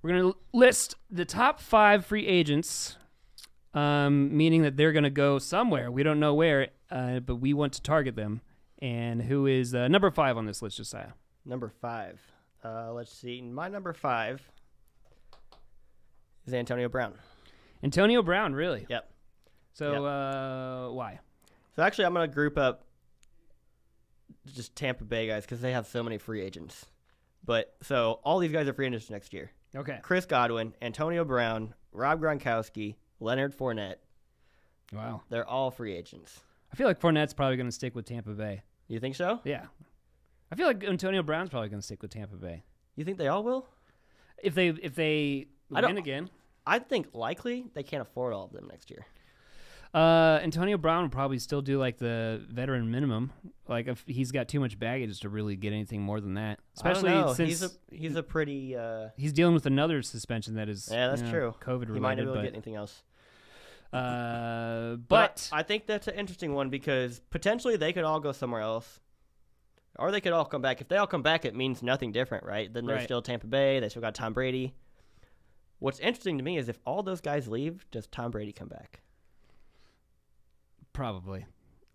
We're going to list the top 5 free agents, meaning that they're going to go somewhere. We don't know where, but we want to target them. And who is number 5 on this list, Josiah? Number 5. Let's see. My number 5 is Antonio Brown. Antonio Brown, really? Yep. So why? So actually, I'm going to group up just Tampa Bay guys because they have so many free agents. But so all these guys are free agents next year. Okay. Chris Godwin, Antonio Brown, Rob Gronkowski, Leonard Fournette. Wow. They're all free agents. I feel like Fournette's probably going to stick with Tampa Bay. You think so? Yeah. I feel like Antonio Brown's probably going to stick with Tampa Bay. You think they all will? If they win again. I think likely they can't afford all of them next year. Antonio Brown will probably still do like the veteran minimum. Like if he's got too much baggage to really get anything more than that. Especially since he's a pretty he's dealing with another suspension that is that's true. COVID related. He might not be able to get anything else. But I think that's an interesting one because potentially they could all go somewhere else. Or they could all come back. If they all come back, it means nothing different, right? Then they're still Tampa Bay. They still got Tom Brady. What's interesting to me is if all those guys leave, does Tom Brady come back? Probably.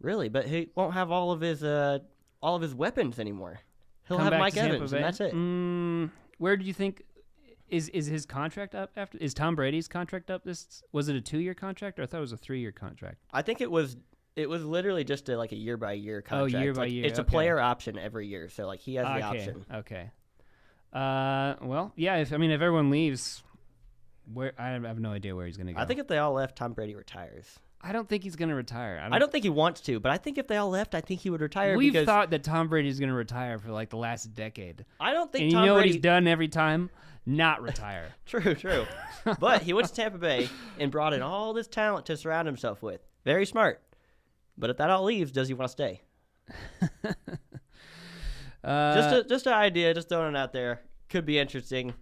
Really? But he won't have all of his weapons anymore. He'll have Mike Evans, and that's it. Where do you think is his contract up after? Is Tom Brady's contract up? Was it a 2-year contract, or I thought it was a 3-year contract? I think it was literally just a year-by-year contract. Oh, year-by-year. It's a player option every year, so he has the option. Okay. Well, yeah. If everyone leaves, I have no idea where he's going to go. I think if they all left, Tom Brady retires. I don't think he's going to retire. I don't think he wants to, but I think if they all left, I think he would retire. We've thought that Tom Brady's going to retire for like the last decade. I don't think. And Tom you know Brady... what he's done every time? Not retire. True. But he went to Tampa Bay and brought in all this talent to surround himself with. Very smart. But if that all leaves, does he want to stay? Just an idea, just throwing it out there. Could be interesting.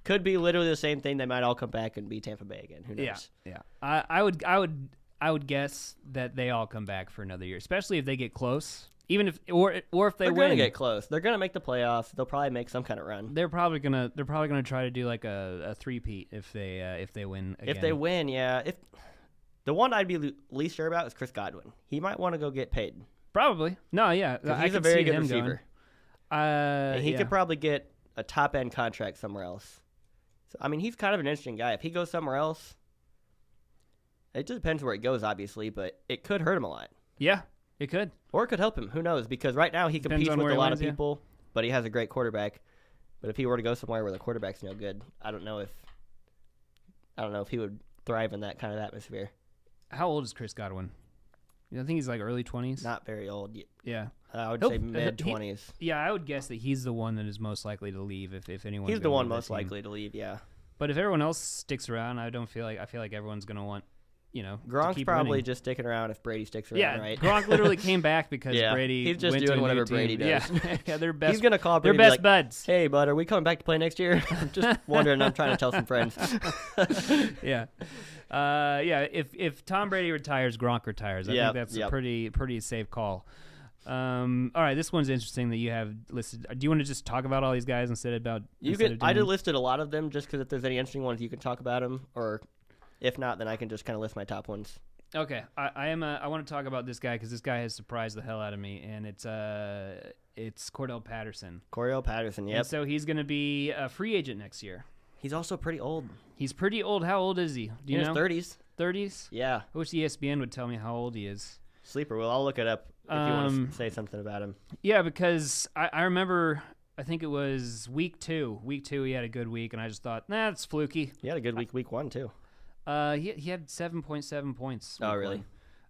Could be literally the same thing. They might all come back and be Tampa Bay again. Who knows? Yeah. I would guess that they all come back for another year, especially if they get close. Even if or if they win, they're going to get close. They're going to make the playoffs. They'll probably make some kind of run. They're probably gonna try to do like a three-peat if they win again. If they win, yeah. If the one I'd be least sure about is Chris Godwin. He might want to go get paid. Probably. No, yeah. He's a very good receiver. He yeah. could probably get a top-end contract somewhere else. So, he's kind of an interesting guy. If he goes somewhere else, it just depends where he goes, obviously, but it could hurt him a lot. Yeah, it could. Or it could help him. Who knows? Because right now he competes with a lot of people, but he has a great quarterback. But if he were to go somewhere where the quarterback's no good, I don't know if he would thrive in that kind of atmosphere. How old is Chris Godwin? I think he's like early 20s. Not very old. Yeah. I would say mid-20s. Yeah, I would guess that he's the one that is most likely to leave if anyone. He's the one most likely to leave, yeah. But if everyone else sticks around, I feel like everyone's going to want, Gronk's to keep probably winning. just sticking around if Brady sticks around, right? Gronk literally came back because Brady he's just went doing to a whatever new team. Brady does. Yeah, they're best. He's going to call Brady. They're best buds. Hey, bud, are we coming back to play next year? I'm just wondering. I'm trying to tell some friends. Yeah. If Tom Brady retires, Gronk retires. I think that's a pretty safe call. All right, this one's interesting that you have listed. Do you want to just talk about all these guys instead of I just listed a lot of them just because if there's any interesting ones, you can talk about them, or if not, then I can just kind of list my top ones. Okay, I want to talk about this guy because this guy has surprised the hell out of me, and it's Cordell Patterson. Cordell Patterson, yep. And so he's going to be a free agent next year. He's also pretty old. He's pretty old. How old is he? Do you know? In his 30s. 30s? Yeah. I wish ESPN would tell me how old he is. Sleeper. Well, I'll look it up if you want to say something about him. Yeah, because I remember, I think it was week 2. Week 2, he had a good week, and I just thought, it's fluky. He had a good week 1, too. He had 7.7 points. Oh, really?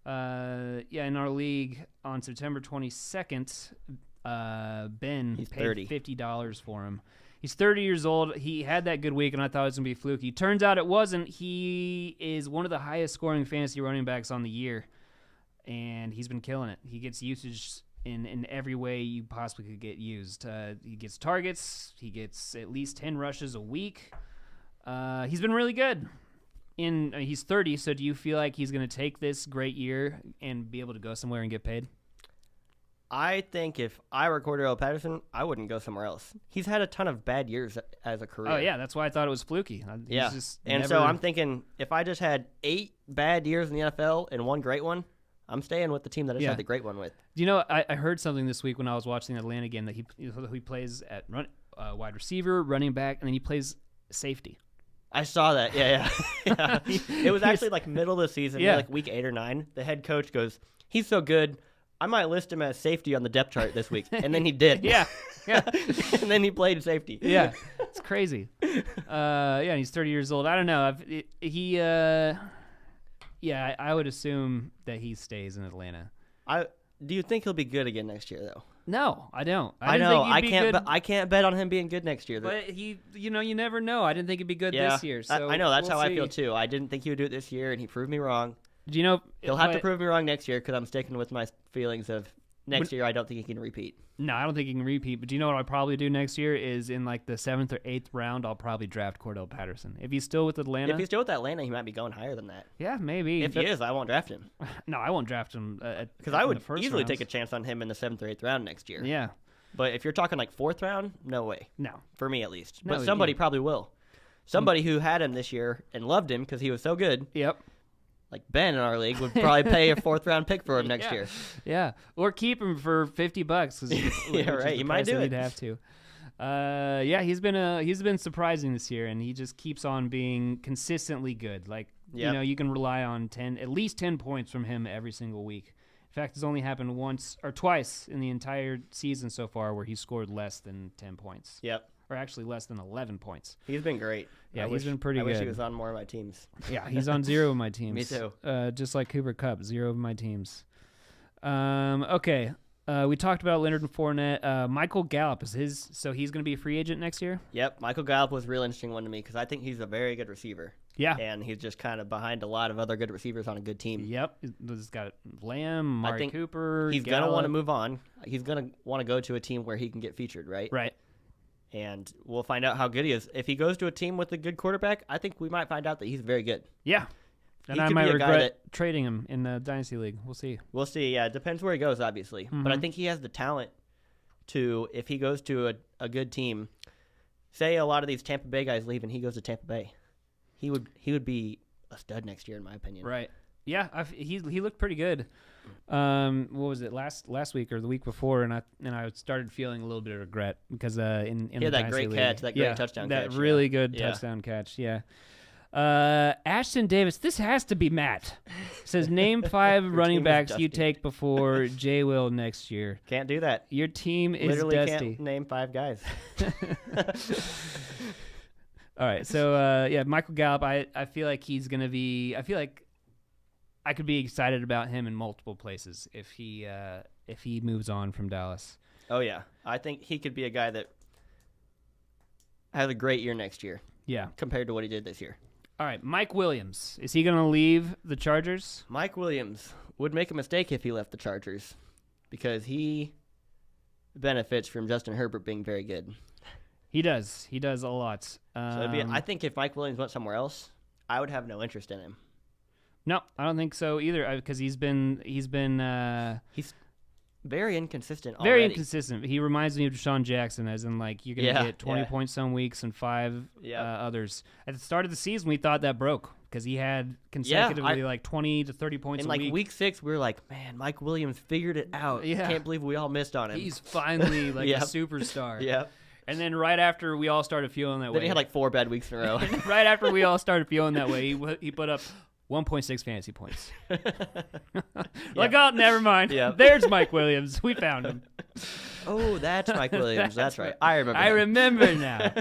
In our league on September 22nd, Ben paid $50 for him. He's 30 years old. He had that good week, and I thought it was going to be fluky. Turns out it wasn't. He is one of the highest scoring fantasy running backs on the year, and he's been killing it. He gets usage in every way you possibly could get used. He gets targets. He gets at least 10 rushes a week. He's been really good. He's 30, so do you feel like he's going to take this great year and be able to go somewhere and get paid? I think if I were Cordell Patterson, I wouldn't go somewhere else. He's had a ton of bad years as a career. Oh, yeah, that's why I thought it was fluky. So I'm thinking if I just had 8 bad years in the NFL and 1 great one, I'm staying with the team that I just had the great one with. Do you know, I heard something this week when I was watching the Atlanta game that he plays at wide receiver, running back, and then he plays safety. I saw that. Yeah. It was actually like middle of the season, like week 8 or 9. The head coach goes, he's so good, I might list him as safety on the depth chart this week. And then he did. Yeah. And then he played safety. Yeah. It's crazy. And he's 30 years old. I don't know. I would assume that he stays in Atlanta. Do you think he'll be good again next year, though? No, I don't. I know. I can't bet on him being good next year. But you never know. I didn't think he'd be good this year. So I know. That's how I feel, too. I didn't think he would do it this year, and he proved me wrong. Do you know? He'll have to prove me wrong next year because I'm sticking with my feelings of next year I don't think he can repeat. No, I don't think he can repeat. But do you know what I'll probably do next year is in like the 7th or 8th round, I'll probably draft Cordell Patterson. If he's still with Atlanta. If he's still with Atlanta, he might be going higher than that. Yeah, maybe. If he is, I won't draft him. No, I won't draft him. Because I would easily take a chance on him in the 7th or 8th round next year. Yeah. But if you're talking like 4th round, no way. No. For me, at least. But somebody probably will. Somebody who had him this year and loved him because he was so good. Yep. Like Ben in our league would probably pay a 4th round pick for him next year. Yeah. Or keep him for $50. Yeah, right. You might do it. You'd have to. He's been surprising this year, and he just keeps on being consistently good. Like, you can rely on at least 10 points from him every single week. In fact, it's only happened once or twice in the entire season so far where he scored less than 10 points. Yep. Or actually less than 11 points. He's been great. Yeah, he's been pretty good. I wish he was on more of my teams. Yeah, he's on 0 of my teams. Me too. Just like Cooper Kupp, 0 of my teams. Okay. We talked about Leonard and Fournette. Michael Gallup so he's going to be a free agent next year? Yep. Michael Gallup was a real interesting one to me because I think he's a very good receiver. Yeah. And he's just kind of behind a lot of other good receivers on a good team. Yep. He's got Lamb, Amari Cooper, he's going to want to move on. He's going to want to go to a team where he can get featured, right? Right. And we'll find out how good he is. If he goes to a team with a good quarterback, I think we might find out that he's very good. Yeah. And I might regret trading him in the Dynasty League. We'll see. We'll see. Yeah, it depends where he goes, obviously. Mm-hmm. But I think he has the talent to, if he goes to a good team, say a lot of these Tampa Bay guys leave and he goes to Tampa Bay, he would be a stud next year, in my opinion. Right. Yeah, he looked pretty good. What was it last week or the week before? And I started feeling a little bit of regret because in he had that great catch, that great touchdown catch, that really good touchdown catch. Yeah. Ashton Davis, this has to be Matt. Says name 5 running backs you take before J. Will next year. Can't do that. Your team is literally dusty. Can't name 5 guys. All right, so Michael Gallup. I feel like he's gonna be. I feel like I could be excited about him in multiple places if he moves on from Dallas. Oh yeah, I think he could be a guy that has a great year next year. Yeah, compared to what he did this year. All right, Mike Williams. Is he going to leave the Chargers? Mike Williams would make a mistake if he left the Chargers because he benefits from Justin Herbert being very good. He does. He does a lot. I think if Mike Williams went somewhere else, I would have no interest in him. No, I don't think so either because he's very inconsistent already. Very inconsistent. He reminds me of Deshaun Jackson, as in, like, you're going to get 20 points some weeks and 5 others. At the start of the season, we thought that broke because he had consecutively, 20 to 30 points a week. In, week 6, we were like, man, Mike Williams figured it out. Yeah. Can't believe we all missed on him. He's finally, a superstar. Yep. And then right after we all started feing that way. Then he had, 4 bad weeks in a row. Right after we all started feeling that way, he put up 1.6 fantasy points. Oh, never mind. Yep. There's Mike Williams. We found him. Oh, that's Mike Williams. That's right. I remember. I remember now.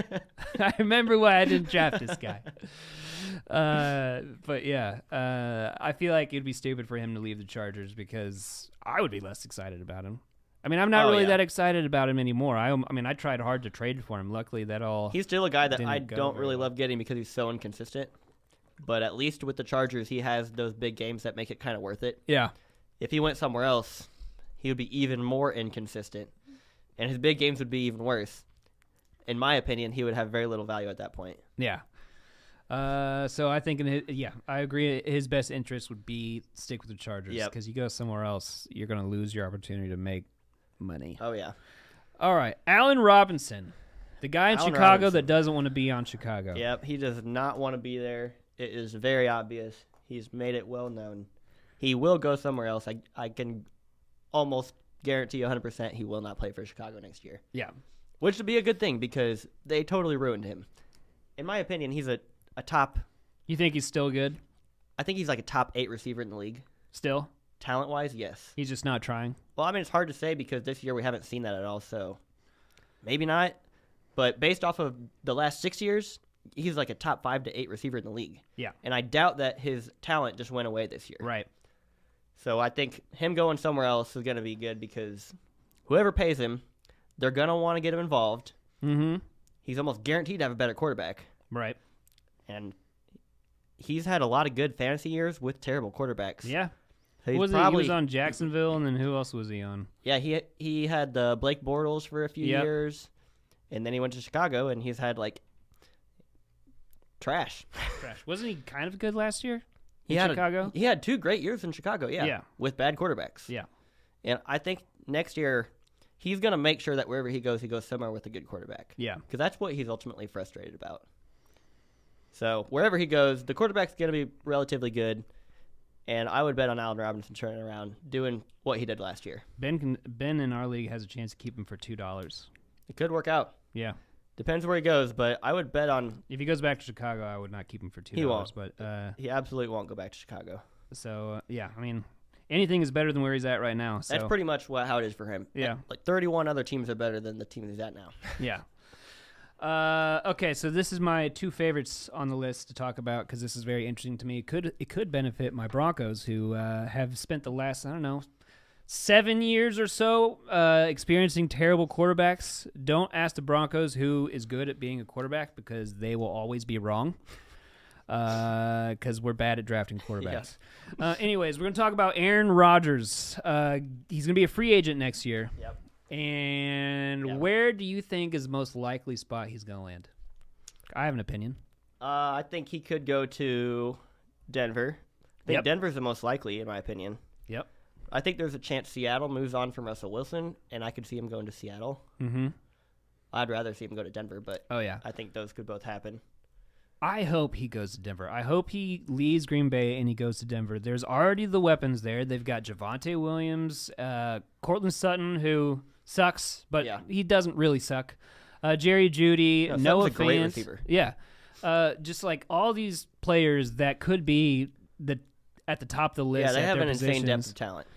I remember why I didn't draft this guy. But yeah, I feel like it'd be stupid for him to leave the Chargers because I would be less excited about him. I mean, I'm not really that excited about him anymore. I tried hard to trade for him. Luckily, he's still a guy that I don't really love getting because he's so inconsistent. But at least with the Chargers, he has those big games that make it kind of worth it. Yeah. If he went somewhere else, he would be even more inconsistent, and his big games would be even worse. In my opinion, he would have very little value at that point. Yeah. So I think, I agree. His best interest would be stick with the Chargers because you go somewhere else, you're going to lose your opportunity to make money. Oh, yeah. All right. Allen Robinson, the guy in Allen Chicago Robinson. that doesn't want to be on Chicago. Yep, he does not want to be there. It is very obvious. He's made it well known. He will go somewhere else. I can almost guarantee 100% he will not play for Chicago next year. Yeah. Which would be a good thing because they totally ruined him. In my opinion, he's a top... You think he's still good? I think he's like a top 8 receiver in the league. Still? Talent-wise, yes. He's just not trying? Well, I mean, it's hard to say because this year we haven't seen that at all, so maybe not. But based off of the last 6 years, he's like a top 5 to 8 receiver in the league. Yeah. And I doubt that his talent just went away this year. Right. So I think him going somewhere else is going to be good because whoever pays him, they're going to want to get him involved. Mm-hmm. He's almost guaranteed to have a better quarterback. Right. And he's had a lot of good fantasy years with terrible quarterbacks. Yeah. So He was on Jacksonville, and then who else was he on? Yeah, he had the Blake Bortles for a few years, and then he went to Chicago, and he's had, like, trash. Wasn't he kind of good last year in Chicago? He had 2 great years in Chicago, Yeah. with bad quarterbacks. Yeah. And I think next year he's going to make sure that wherever he goes somewhere with a good quarterback. Yeah. Because that's what he's ultimately frustrated about. So wherever he goes, the quarterback's going to be relatively good. And I would bet on Allen Robinson turning around, doing what he did last year. Ben in our league has a chance to keep him for $2. It could work out. Yeah. Depends where he goes, but I would bet on... If he goes back to Chicago, I would not keep him for $2. He won't. But he absolutely won't go back to Chicago. So, yeah, I mean, anything is better than where he's at right now. So. That's pretty much how it is for him. Yeah. Like 31 other teams are better than the team he's at now. Yeah. Okay, so this is my 2 favorites on the list to talk about because this is very interesting to me. It could benefit my Broncos, who have spent the last 7 years or so experiencing terrible quarterbacks. Don't ask the Broncos who is good at being a quarterback because they will always be wrong. Because we're bad at drafting quarterbacks. Yeah. Anyways, we're gonna talk about Aaron Rodgers. He's gonna be a free agent next year. Yep. And where do you think is the most likely spot he's going to land? I have an opinion. I think he could go to Denver. I think Denver's the most likely, in my opinion. Yep. I think there's a chance Seattle moves on from Russell Wilson, and I could see him going to Seattle. Mm-hmm. I'd rather see him go to Denver, but I think those could both happen. I hope he goes to Denver. I hope he leaves Green Bay and he goes to Denver. There's already the weapons there. They've got Javonte Williams, Cortland Sutton, who sucks, but he doesn't really suck. Jerry Jeudy, Noah Fant. Great receiver. Yeah. Just like all these players that could be at the top of the list. Yeah, they have an positions, insane depth of talent.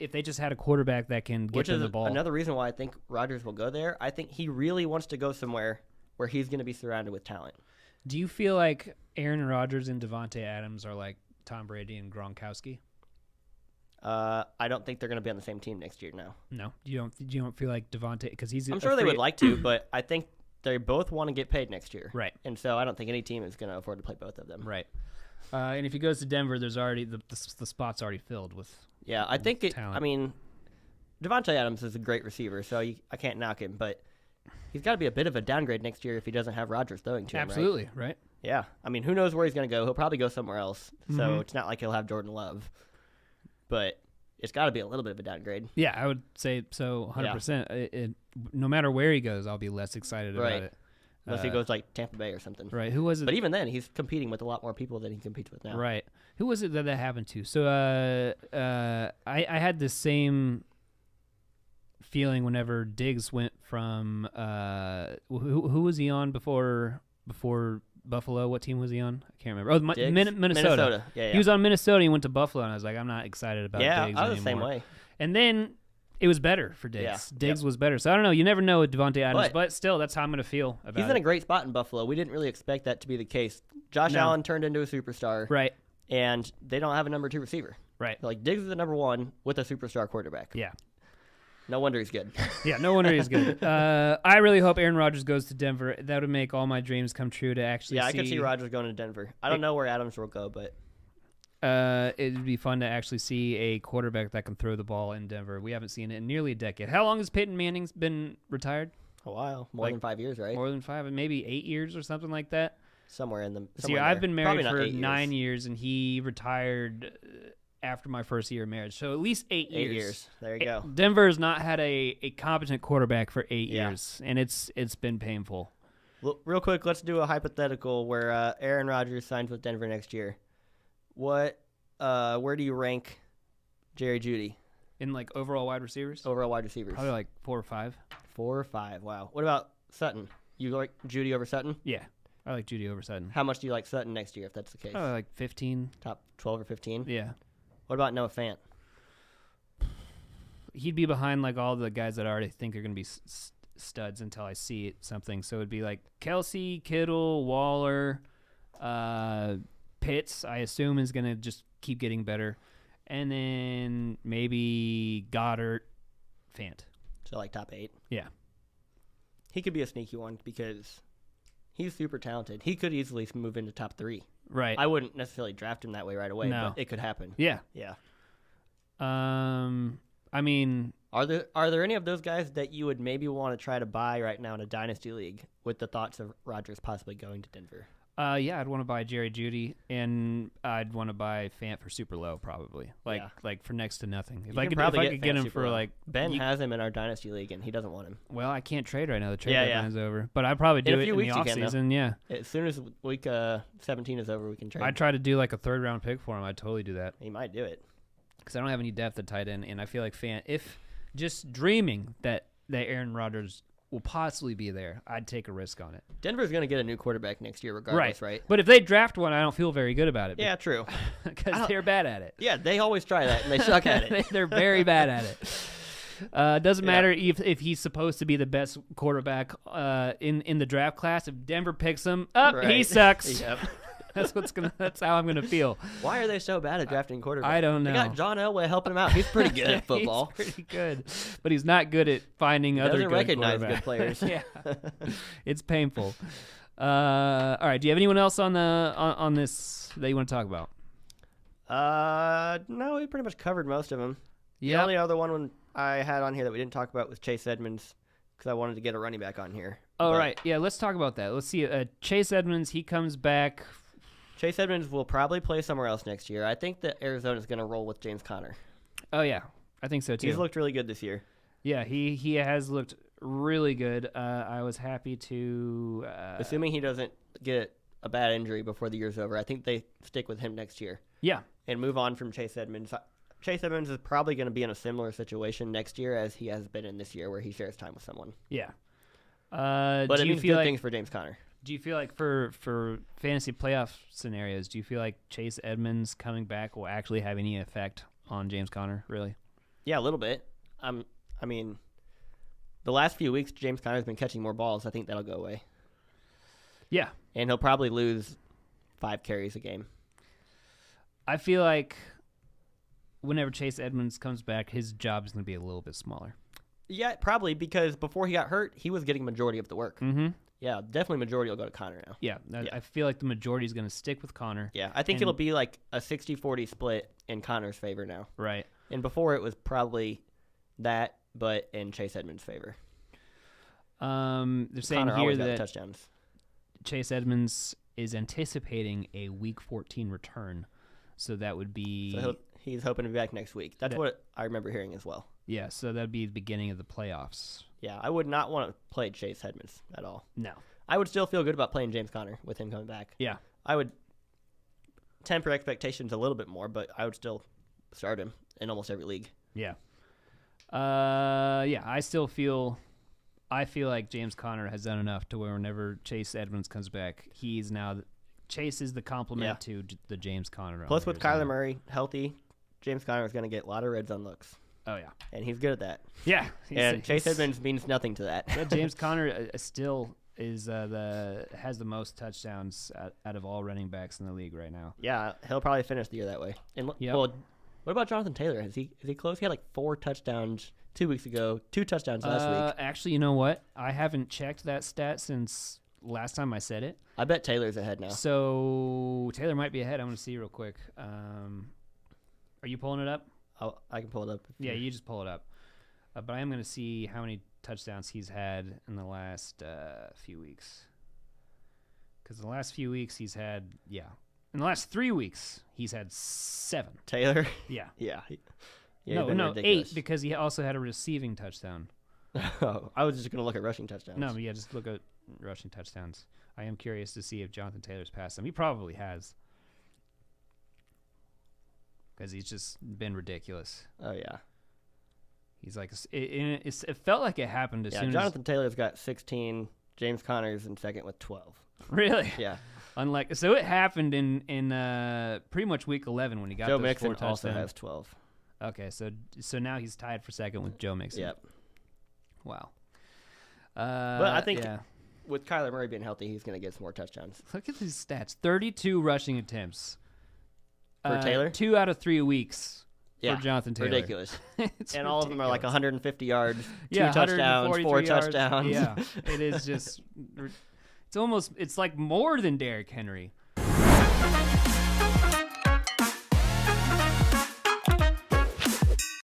If they just had a quarterback that can get them the ball. Another reason why I think Rodgers will go there. I think he really wants to go somewhere where he's going to be surrounded with talent. Do you feel like Aaron Rodgers and Devontae Adams are like Tom Brady and Gronkowski? I don't think they're going to be on the same team next year now. No, you don't feel like Devontae because he's. I'm sure they would like to, but I think they both want to get paid next year. Right. And so I don't think any team is going to afford to play both of them. Right. And if he goes to Denver, there's already the spot's already filled with. Yeah, I think it. Talent. I mean, Devontae Adams is a great receiver, so I can't knock him, but he's got to be a bit of a downgrade next year if he doesn't have Rodgers throwing to him. Absolutely, right? Yeah. I mean, who knows where he's going to go? He'll probably go somewhere else, so it's not like he'll have Jordan Love, but it's got to be a little bit of a downgrade. Yeah, I would say so 100%. No matter where he goes, I'll be less excited about it. Unless he goes like Tampa Bay or something. Right. Who was it? But even then, he's competing with a lot more people than he competes with now. Right. Who was it that happened to? So I had the same feeling whenever Diggs went from who was he on before Buffalo? What team was he on? I can't remember. Oh, Minnesota. Yeah. He was on Minnesota. He went to Buffalo, and I was like, I'm not excited about Diggs anymore. I was the same way. And then it was better for Diggs. Yeah. Diggs was better. So I don't know. You never know with Devontae Adams, but still, that's how I'm going to feel about it. He's in a great spot in Buffalo. We didn't really expect that to be the case. Josh Allen turned into a superstar. Right. And they don't have a number 2 receiver. Right. Like, Diggs is the number 1 with a superstar quarterback. Yeah. No wonder he's good. Yeah, no wonder he's good. I really hope Aaron Rodgers goes to Denver. That would make all my dreams come true to actually see. Yeah, I could see Rodgers going to Denver. I don't know where Adams will go, but it would be fun to actually see a quarterback that can throw the ball in Denver. We haven't seen it in nearly a decade. How long has Peyton Manning been retired? A while. More than 5 years, right? More than 5, maybe 8 years or something like that. Somewhere in the... See, I've been married for 9 years, and he retired after my first year of marriage. So at least 8 years. 8 years. There you go. Denver has not had a competent quarterback for 8 years, and it's been painful. Well, real quick, let's do a hypothetical where Aaron Rodgers signs with Denver next year. Where do you rank Jerry Jeudy? In like overall wide receivers? Overall wide receivers. Probably like 4 or 5. 4 or 5, wow. What about Sutton? You like Jeudy over Sutton? Yeah, I like Jeudy over Sutton. How much do you like Sutton next year if that's the case? Probably like 15. Top 12 or 15? Yeah. What about Noah Fant? He'd be behind like all the guys that I already think are going to be studs until I see something. So it'd be like Kelsey, Kittle, Waller, Pitts, I assume is going to just keep getting better. And then maybe Goddard, Fant. So like top 8? Yeah. He could be a sneaky one because he's super talented. He could easily move into top 3. Right. I wouldn't necessarily draft him that way right away, No. but it could happen. Yeah. Yeah. I mean, Are there any of those guys that you would maybe want to try to buy right now in a dynasty league with the thoughts of Rodgers possibly going to Denver? yeah, I'd want to buy Jerry Jeudy, and I'd want to buy Fant for super low, probably, like for next to nothing. If I could get him for like Ben has him in our dynasty league, and he doesn't want him. Well, I can't trade right now. The trade deadline's over, but I'd probably do it in the offseason. Yeah, as soon as week 17 is over, we can trade. I'd try to do like a 3rd round pick for him. I'd totally do that. He might do it because I don't have any depth at tight end, and I feel like Fant. If just dreaming that Aaron Rodgers will possibly be there, I'd take a risk on it. Denver's going to get a new quarterback next year regardless, right? But if they draft one, I don't feel very good about it. Yeah, true. Because they're bad at it. Yeah, they always try that, and they suck at it. They're very bad at it. Doesn't matter if he's supposed to be the best quarterback in the draft class. If Denver picks him, he sucks. Yep. That's how I'm gonna feel. Why are they so bad at drafting quarterbacks? I don't know. They got John Elway helping him out. He's pretty good at football. He's pretty good, but he's not good at finding other good recognize quarterbacks. Good players. Yeah, it's painful. All right. Do you have anyone else on this that you want to talk about? No, we pretty much covered most of them. Yeah. The only other one I had on here that we didn't talk about was Chase Edmonds because I wanted to get a running back on here. Oh, right. Yeah, let's talk about that. Let's see. Chase Edmonds, he comes back. Chase Edmonds will probably play somewhere else next year. I think that Arizona's going to roll with James Conner. Oh, yeah. I think so, too. He's looked really good this year. Yeah, he has looked really good. I was happy to... Assuming he doesn't get a bad injury before the year's over, I think they stick with him next year. Yeah. And move on from Chase Edmonds. Chase Edmonds is probably going to be in a similar situation next year as he has been in this year where he shares time with someone. Yeah. But it means good things for James Conner. Do you feel like for fantasy playoff scenarios, do you feel like Chase Edmonds coming back will actually have any effect on James Conner, really? Yeah, a little bit. I mean, the last few weeks, James Conner's been catching more balls. I think that'll go away. Yeah. And he'll probably lose 5 carries a game. I feel like whenever Chase Edmonds comes back, his job is going to be a little bit smaller. Yeah, probably, because before he got hurt, he was getting majority of the work. Mm-hmm. Yeah, definitely majority will go to Conner now. Yeah, I feel like the majority is going to stick with Conner. Yeah, I think it'll be like a 60-40 split in Conner's favor now. Right. And before it was probably that, but in Chase Edmonds' favor. They're saying Conner here always got that touchdowns. Chase Edmonds is anticipating a Week 14 return, so that would be... So he's hoping to be back next week. That's what I remember hearing as well. Yeah, so that would be the beginning of the playoffs. Yeah, I would not want to play Chase Edmonds at all. No. I would still feel good about playing James Conner with him coming back. Yeah. I would temper expectations a little bit more, but I would still start him in almost every league. Yeah. I still feel like James Conner has done enough to where whenever Chase Edmonds comes back, he's now Chase is the complement to the James Conner. Plus, with Kyler Murray healthy, James Conner is going to get a lot of red zone looks. Oh, yeah. And he's good at that. Yeah. And Chase Edmonds means nothing to that. But James Conner still is has the most touchdowns out of all running backs in the league right now. Yeah, he'll probably finish the year that way. And well, what about Jonathan Taylor? Is he close? He had like 4 touchdowns 2 weeks ago, 2 touchdowns last week. Actually, you know what? I haven't checked that stat since last time I said it. I bet Taylor's ahead now. So Taylor might be ahead. I'm going to see real quick. Are you pulling it up? I can pull it up. Yeah, you just pull it up. But I am going to see how many touchdowns he's had in the last few weeks. Because the last few weeks he's had, In the last 3 weeks, he's had 7. Taylor? Yeah. Yeah. No, ridiculous. 8 because he also had a receiving touchdown. Oh, I was just going to look at rushing touchdowns. No, but yeah, just look at rushing touchdowns. I am curious to see if Jonathan Taylor's passed him. He probably has. Because he's just been ridiculous. Oh, yeah. He's like, it felt like it happened as soon as. Jonathan Taylor's got 16. James Conner's in second with 12. Really? Yeah. So it happened in pretty much week 11 when he got Joe those Mixon 4 touchdowns. also has 12. Okay, so now he's tied for second with Joe Mixon. Yep. Wow. But I think with Kyler Murray being healthy, he's going to get some more touchdowns. Look at these stats: 32 rushing attempts for Taylor. 2 out of 3 weeks for Jonathan Taylor. Ridiculous. And ridiculous. All of them are like 150 yards, 2 yeah, touchdowns, 4 yards. touchdowns. Yeah, it is just. It's like more than Derrick Henry.